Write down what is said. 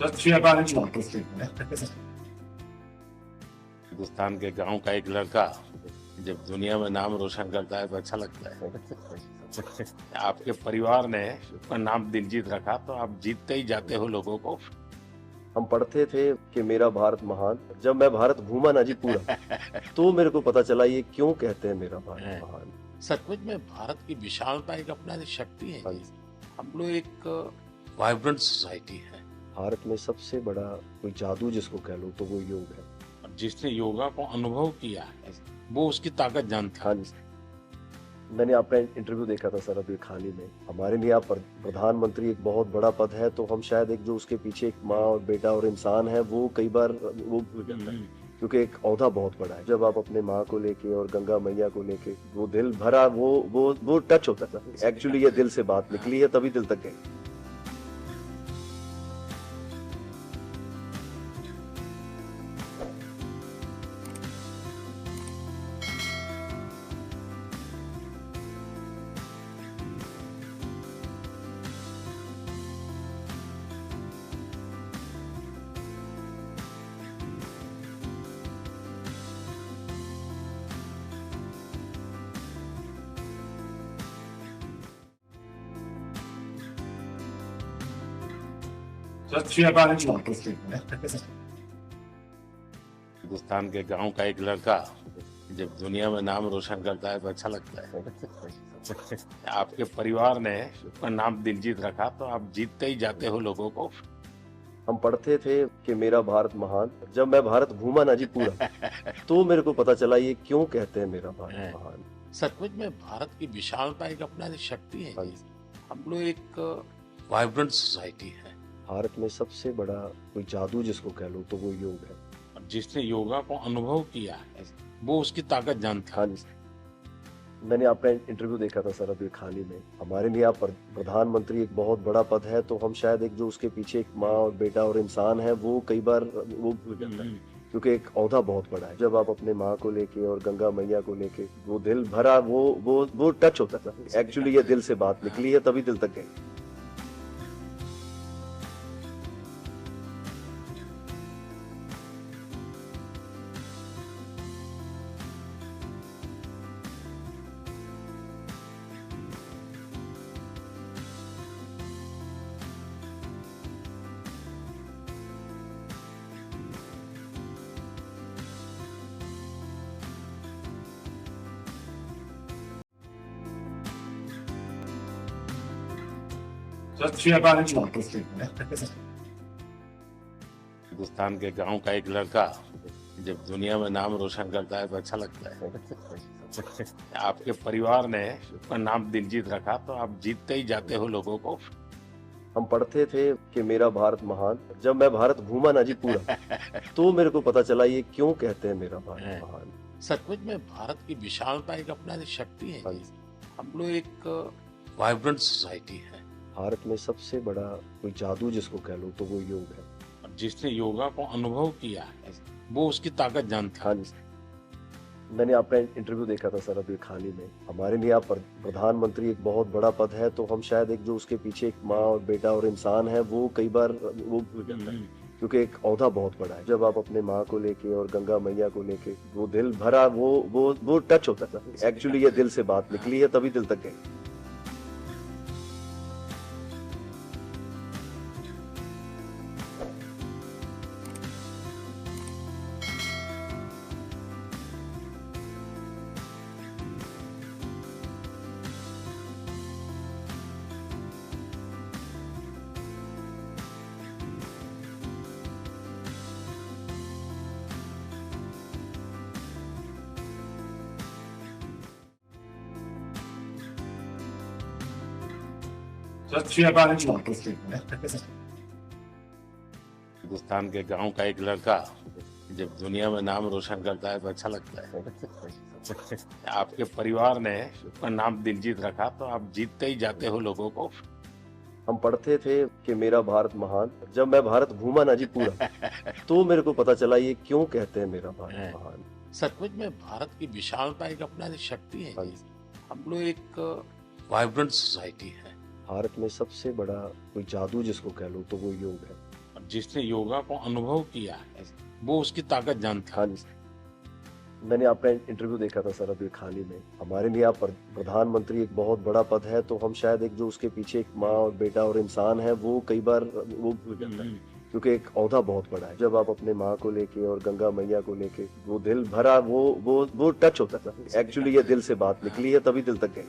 Das ist ja gar nicht lustig, ne? Hindustan के गांव का एक लड़का जब दुनिया में नाम रोशन करता है तो अच्छा लगता है। आपके परिवार ने उसका नाम दिलजीत रखा तो आप जीतते ही जाते हो लोगों को। हम पढ़ते थे कि मेरा भारत महान। जब मैं भारत घूमा ना जी पूरा तो मेरे को पता चला ये क्यों कहते हैं मेरा भारत महान। सचमुच में भारत की विशालता एक अपना शक्ति है हाँ जी। जी। हम लोग एक वाइब्रेंट सोसाइटी है भारत में सबसे बड़ा कोई जादू जिसको कह लो तो वो योग है। और जिसने योगा को अनुभव किया है वो उसकी ताकत जानता है। हाँ जी। मैंने आपका इंटरव्यू देखा था सर अभी हाल ही में। हमारे लिए आप प्रधानमंत्री एक बहुत बड़ा पद है, तो हम शायद एक जो उसके पीछे एक माँ और बेटा और इंसान है वो कई बार वो भूल जाता है, क्योंकि एक ओहदा बहुत बड़ा है। जब आप अपने माँ को लेके और गंगा मैया को लेके वो दिल भरा वो टच होता था। एक्चुअली ये दिल से बात निकली है तभी दिल तक गई। Das ist ja gar nicht lustig, ne? Hindustan के गांव का एक लड़का जब दुनिया में नाम रोशन करता है तो अच्छा लगता है। आपके परिवार ने उसका नाम दिलजीत रखा तो आप जीतते ही जाते हो लोगों को। हम पढ़ते थे कि मेरा भारत महान। जब मैं भारत घूमा ना जी पूरा तो मेरे को पता चला ये क्यों कहते हैं मेरा भारत महान। सचमुच में भारत की विशालता एक अपना शक्ति है हाँ जी। जी। हम लोग एक वाइब्रेंट सोसाइटी है भारत में सबसे बड़ा कोई जादू जिसको कह लो तो वो योग है। और जिसने योगा को अनुभव किया है वो उसकी ताकत जानता है। हाँ जी। मैंने आपका इंटरव्यू देखा था सर अभी हाल ही में। हमारे लिए आप प्रधानमंत्री एक बहुत बड़ा पद है, तो हम शायद एक जो उसके पीछे एक माँ और बेटा और इंसान है वो कई बार वो भूल जाता है, क्योंकि एक ओहदा बहुत बड़ा है। जब आप अपने माँ को लेके और गंगा मैया को लेके वो दिल भरा वो टच होता था। एक्चुअली ये दिल से बात निकली है तभी दिल तक गई। Das ist ja gar nicht lustig, ne? Hindustan के गांव का एक लड़का जब दुनिया में नाम रोशन करता है तो अच्छा लगता है। आपके परिवार ने उसका नाम दिलजीत रखा तो आप जीतते ही जाते हो लोगों को। हम पढ़ते थे कि मेरा भारत महान। जब मैं भारत घूमा ना जी पूरा तो मेरे को पता चला ये क्यों कहते हैं मेरा भारत महान। सचमुच में भारत की विशालता एक अपना शक्ति है हाँ जी। जी। हम लोग एक वाइब्रेंट सोसाइटी है भारत में सबसे बड़ा कोई जादू जिसको कह लो तो वो योग है। और जिसने योगा को अनुभव किया है वो उसकी ताकत जानता है। हाँ जी। मैंने आपका इंटरव्यू देखा था सर अभी हाल ही में। हमारे लिए आप प्रधानमंत्री एक बहुत बड़ा पद है, तो हम शायद एक जो उसके पीछे एक माँ और बेटा और इंसान है वो कई बार वो भूल जाता है, क्योंकि एक ओहदा बहुत बड़ा है। जब आप अपने माँ को लेके और गंगा मैया को लेके वो दिल भरा वो टच होता था। एक्चुअली ये दिल से बात निकली है तभी दिल तक गई। Das ist ja gar nicht lustig, ne? Hindustan के गांव का एक लड़का जब दुनिया में नाम रोशन करता है तो अच्छा लगता है। आपके परिवार ने उसका नाम दिलजीत रखा तो आप जीतते ही जाते हो लोगों को। हम पढ़ते थे कि मेरा भारत महान। जब मैं भारत घूमा ना जी पूरा तो मेरे को पता चला ये क्यों कहते हैं मेरा भारत महान। सचमुच में भारत की विशालता एक अपना शक्ति है हाँ जी। जी। हम लोग एक वाइब्रेंट सोसाइटी है भारत में सबसे बड़ा कोई जादू जिसको कह लो तो वो योग है। और जिसने योगा को अनुभव किया है वो उसकी ताकत जानता है। हाँ जी मैंने आपका इंटरव्यू देखा था सर अभी हाल ही में। हमारे लिए आप प्रधानमंत्री एक बहुत बड़ा पद है, तो हम शायद एक जो उसके पीछे एक माँ और बेटा और इंसान है वो कई बार वो भूल जाता है, क्योंकि एक ओहदा बहुत बड़ा है। जब आप अपने माँ को लेके और गंगा मैया को लेके वो दिल भरा वो टच होता था। एक्चुअली ये दिल से बात निकली है तभी दिल तक गई।